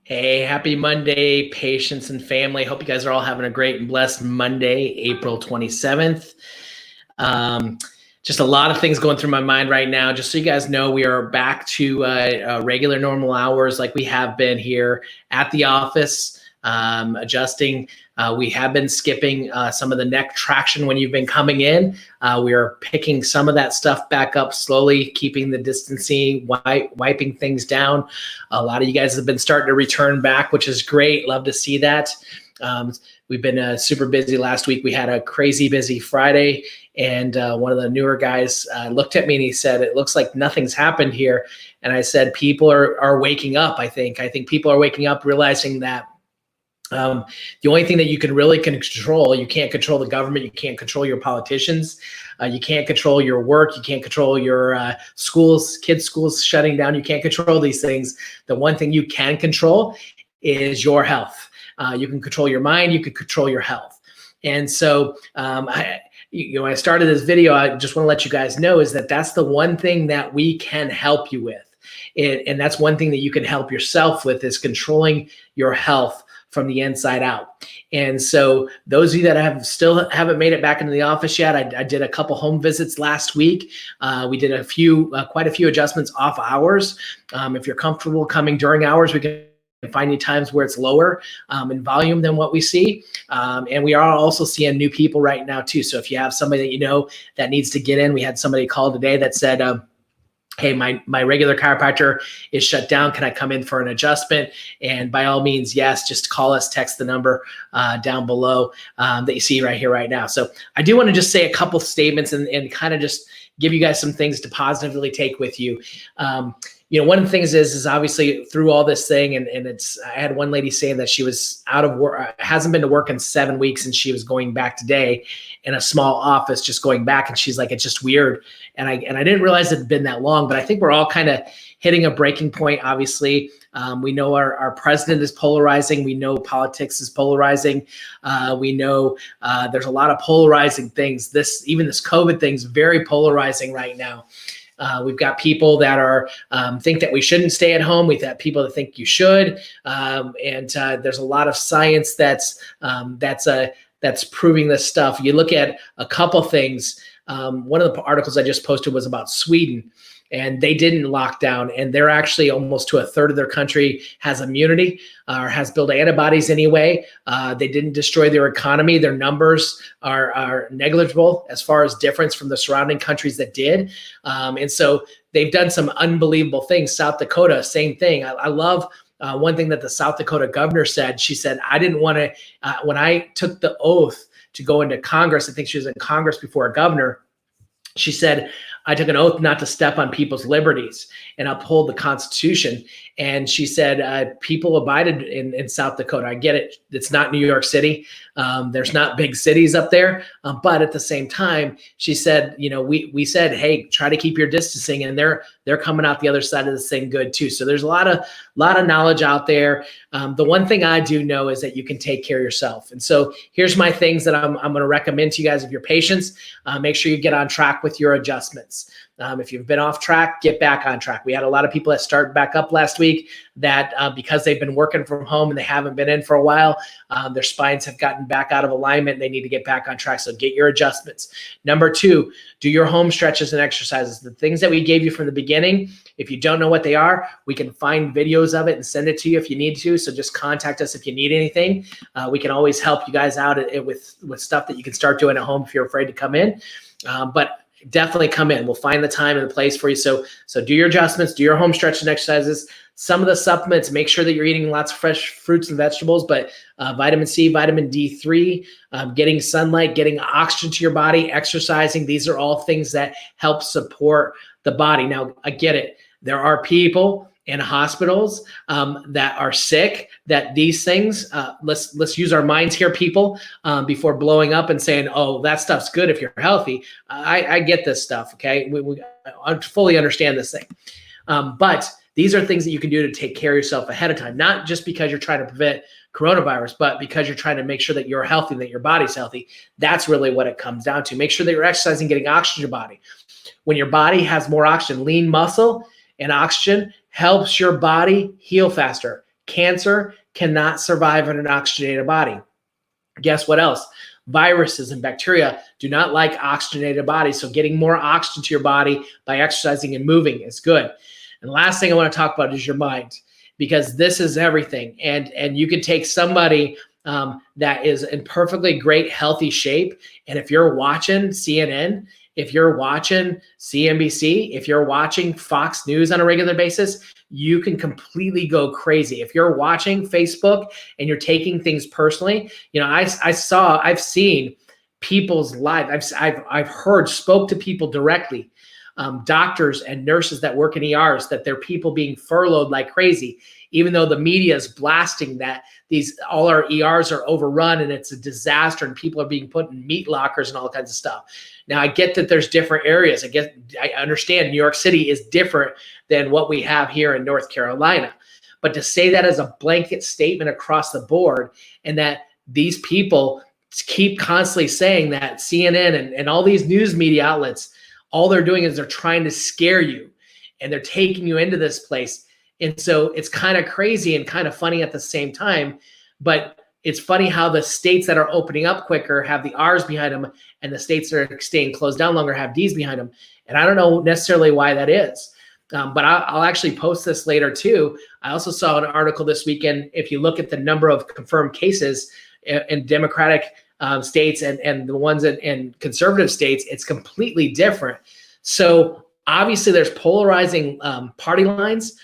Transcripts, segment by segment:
Hey, happy Monday, patients and family. Hope you guys are all having a great and blessed Monday, April 27th. Um, just a lot of things going through my mind right now. Just so you guys know, we are back to regular normal hours like we have been here at the office, adjusting. We have been skipping some of the neck traction when you've been coming in. We are picking some of that stuff back up slowly, keeping the distancing, wiping things down. A lot of you guys have been starting to return back, which is great. Love to see that. We've been super busy last week. We had a crazy busy Friday, and one of the newer guys looked at me and he said, "It looks like nothing's happened here." And I said, "People are waking up. I think people are waking up, realizing that the only thing that you can really control, you can't control the government, you can't control your politicians, you can't control your work, you can't control your schools, kids' schools shutting down, you can't control these things. The one thing you can control is your health. You can control your mind, you can control your health." And so when I started this video, I just want to let you guys know is that that's the one thing that we can help you with. And that's one thing that you can help yourself with, is controlling your health from the inside out. And so those of you that still haven't made it back into the office yet, I did a couple home visits last week. We did quite a few adjustments off hours. If you're comfortable coming during hours, we can find you times where it's lower in volume than what we see. And we are also seeing new people right now too. So if you have somebody that you know that needs to get in, we had somebody call today that said, "Hey, my regular chiropractor is shut down. Can I come in for an adjustment?" And by all means, yes, just call us, text the number down below that you see right here, right now. So I do want to just say a couple statements and kind of just give you guys some things to positively take with you. One of the things is obviously through all this thing, and I had one lady saying that she was out of work, hasn't been to work in 7 weeks, and she was going back today in a small office, just going back, and she's like, "It's just weird." And I didn't realize it had been that long, but I think we're all kind of hitting a breaking point. Obviously, we know our president is polarizing. We know politics is polarizing. We know there's a lot of polarizing things. Even this COVID thing is very polarizing right now. We've got people that are think that we shouldn't stay at home. We've got people that think you should, and there's a lot of science that's proving this stuff. You look at a couple things. One of the articles I just posted was about Sweden, and they didn't lock down, and they're actually almost to a third of their country has immunity or has built antibodies anyway. They didn't destroy their economy. Their numbers are negligible as far as difference from the surrounding countries that did. And so they've done some unbelievable things. South Dakota, same thing. I love one thing that the South Dakota governor said. She said, "I didn't want to, when I took the oath to go into Congress," I think she was in Congress before a governor, she said, "I took an oath not to step on people's liberties and uphold the Constitution." And she said, people abided in South Dakota. I get it. It's not New York City. There's not big cities up there. But at the same time, she said, we said, "Hey, try to keep your distancing." And they're coming out the other side of this thing good too. So there's a lot of knowledge out there. The one thing I do know is that you can take care of yourself. And so here's my things that I'm going to recommend to you guys. If you're patients, make sure you get on track with your adjustments. If you've been off track, get back on track. We had a lot of people that started back up last week that because they've been working from home and they haven't been in for a while, their spines have gotten back out of alignment and they need to get back on track. So get your adjustments. Number 2, do your home stretches and exercises. The things that we gave you from the beginning, if you don't know what they are, we can find videos of it and send it to you if you need to. So just contact us if you need anything. We can always help you guys out with stuff that you can start doing at home if you're afraid to come in. But definitely come in. We'll find the time and the place for you. So do your adjustments, do your home stretch and exercises. Some of the supplements, make sure that you're eating lots of fresh fruits and vegetables, but vitamin C, vitamin D3, getting sunlight, getting oxygen to your body, exercising. These are all things that help support the body. Now, I get it. There are people in hospitals that are sick, that these things, let's use our minds here, people, before blowing up and saying, "Oh, that stuff's good if you're healthy." I get this stuff, okay? I fully understand this thing. But these are things that you can do to take care of yourself ahead of time, not just because you're trying to prevent coronavirus, but because you're trying to make sure that you're healthy, that your body's healthy. That's really what it comes down to. Make sure that you're exercising, getting oxygen to your body. When your body has more oxygen, lean muscle and oxygen helps your body heal faster, Cancer cannot survive in an oxygenated body. Guess what else? Viruses and bacteria do not like oxygenated bodies. So getting more oxygen to your body by exercising and moving is good. And the last thing I want to talk about is your mind, because this is everything. And you can take somebody that is in perfectly great, healthy shape. And if you're watching CNN, if you're watching CNBC, if you're watching Fox News on a regular basis, you can completely go crazy. If you're watching Facebook and you're taking things personally, I've seen people's lives. I've heard, spoke to people directly, doctors and nurses that work in ERs, that they're people being furloughed like crazy, even though the media is blasting that all our ERs are overrun and it's a disaster and people are being put in meat lockers and all kinds of stuff. Now, I get that there's different areas. I understand New York City is different than what we have here in North Carolina. But to say that as a blanket statement across the board, and that these people keep constantly saying that CNN and all these news media outlets, all they're doing is they're trying to scare you and they're taking you into this place. And so it's kind of crazy and kind of funny at the same time. But it's funny how the states that are opening up quicker have the R's behind them, and the states that are staying closed down longer have D's behind them. And I don't know necessarily why that is. But I'll actually post this later too. I also saw an article this weekend. If you look at the number of confirmed cases in Democratic states and the ones in conservative states, it's completely different. So obviously there's polarizing party lines.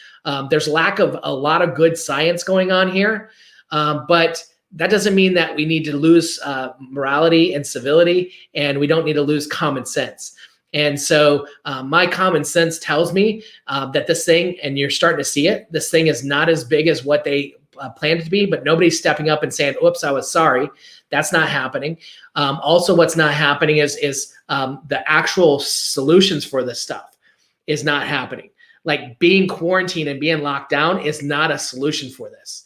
There's lack of a lot of good science going on here. But that doesn't mean that we need to lose morality and civility, and we don't need to lose common sense. And so my common sense tells me that this thing, and you're starting to see it, this thing is not as big as what they planned it to be, but nobody's stepping up and saying, oops, I was sorry. That's not happening. Also, what's not happening is the actual solutions for this stuff is not happening. Like being quarantined and being locked down is not a solution for this.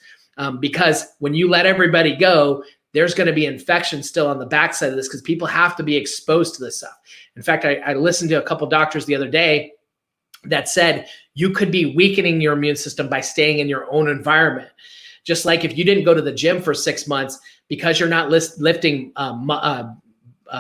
Because when you let everybody go, there's going to be infection still on the backside of this, because people have to be exposed to this stuff. In fact, I listened to a couple doctors the other day that said you could be weakening your immune system by staying in your own environment. Just like if you didn't go to the gym for 6 months because you're not lifting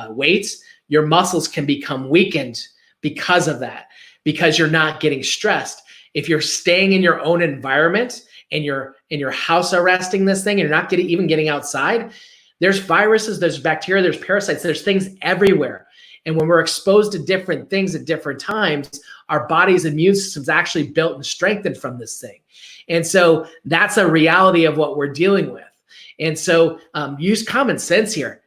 weights, your muscles can become weakened because of that, because you're not getting stressed. If you're staying in your own environment and you're in your house arresting this thing and you're not even getting outside, there's viruses, there's bacteria, there's parasites, there's things everywhere. And when we're exposed to different things at different times, our body's immune system's actually built and strengthened from this thing. And so that's a reality of what we're dealing with. And so use common sense here.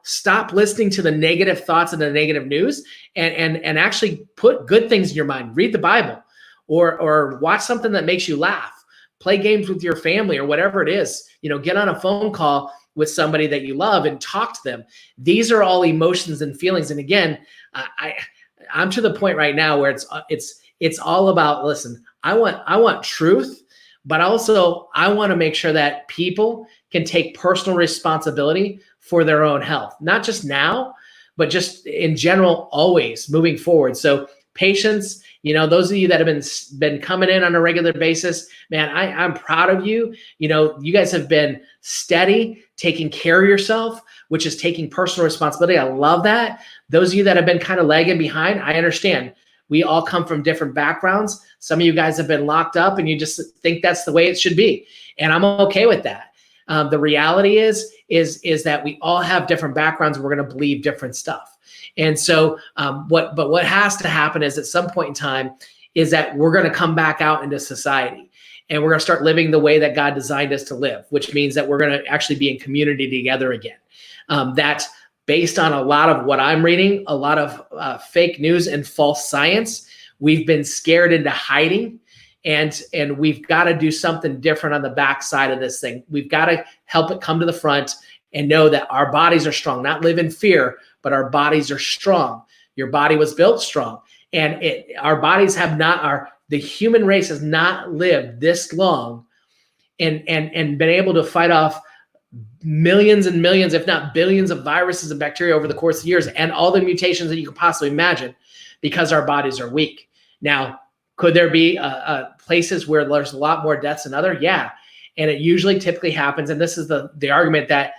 Stop listening to the negative thoughts and the negative news, and actually put good things in your mind. Read the Bible, or watch something that makes you laugh. Play games with your family or whatever it is. Get on a phone call with somebody that you love and talk to them. These are all emotions and feelings. And again, I'm to the point right now where it's all about, listen, I want truth, but also I want to make sure that people can take personal responsibility for their own health, not just now, but just in general, always moving forward. So patience, those of you that have been coming in on a regular basis, man, I'm proud of you. You guys have been steady, taking care of yourself, which is taking personal responsibility. I love that. Those of you that have been kind of lagging behind, I understand. We all come from different backgrounds. Some of you guys have been locked up and you just think that's the way it should be. And I'm okay with that. The reality is that we all have different backgrounds and we're going to believe different stuff. And so what has to happen is at some point in time is that we're going to come back out into society and we're going to start living the way that God designed us to live, which means that we're going to actually be in community together again. That's based on a lot of what I'm reading, a lot of fake news and false science. We've been scared into hiding. And we've got to do something different on the backside of this thing. We've got to help it come to the front and know that our bodies are strong, not live in fear, but our bodies are strong. Your body was built strong. And our bodies the human race has not lived this long and been able to fight off millions and millions, if not billions of viruses and bacteria over the course of years and all the mutations that you could possibly imagine because our bodies are weak. Now, could there be places where there's a lot more deaths than other? Yeah. And it usually typically happens. And this is the argument that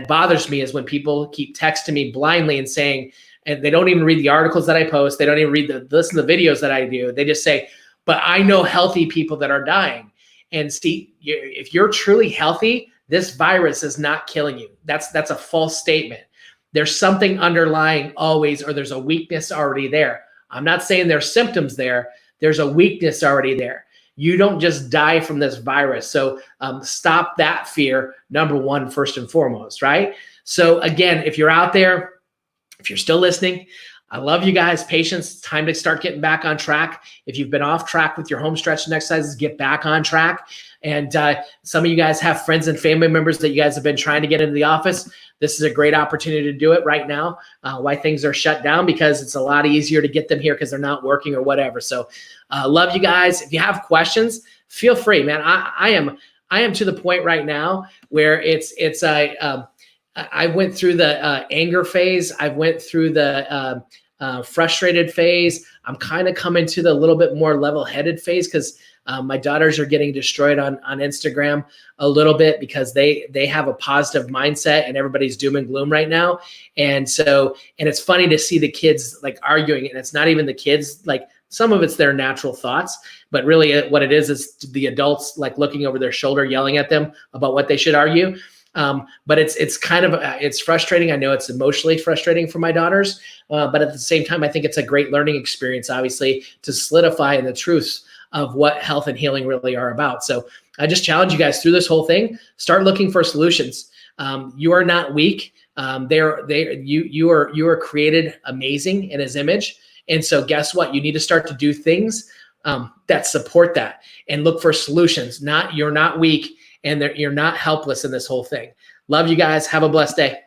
bothers me, is when people keep texting me blindly and saying, and they don't even read the articles that I post. They don't even listen to the videos that I do. They just say, but I know healthy people that are dying. And see, if you're truly healthy, this virus is not killing you. That's a false statement. There's something underlying always, or there's a weakness already there. I'm not saying there's symptoms there. There's a weakness already there. You don't just die from this virus. So stop that fear, number one, first and foremost, right? So again, if you're out there, if you're still listening, I love you guys. Patience. It's time to start getting back on track. If you've been off track with your home stretching exercises, get back on track. And some of you guys have friends and family members that you guys have been trying to get into the office. This is a great opportunity to do it right now, why things are shut down, because it's a lot easier to get them here because they're not working or whatever. So love you guys. If you have questions, feel free, man. I am to the point right now where I went through the anger phase. I went through the frustrated phase. I'm kind of coming to the little bit more level-headed phase, because my daughters are getting destroyed on Instagram a little bit, because they have a positive mindset and everybody's doom and gloom right now. And it's funny to see the kids like arguing, and it's not even the kids, like some of it's their natural thoughts, but really what it is the adults like looking over their shoulder, yelling at them about what they should argue. But it's kind of, it's frustrating. I know it's emotionally frustrating for my daughters, but at the same time, I think it's a great learning experience, obviously, to solidify in the truths of what health and healing really are about. So I just challenge you guys through this whole thing, start looking for solutions. You are not weak. You are created amazing in His image. And so guess what? You need to start to do things that support that, and look for solutions. You're not weak, and you're not helpless in this whole thing. Love you guys. Have a blessed day.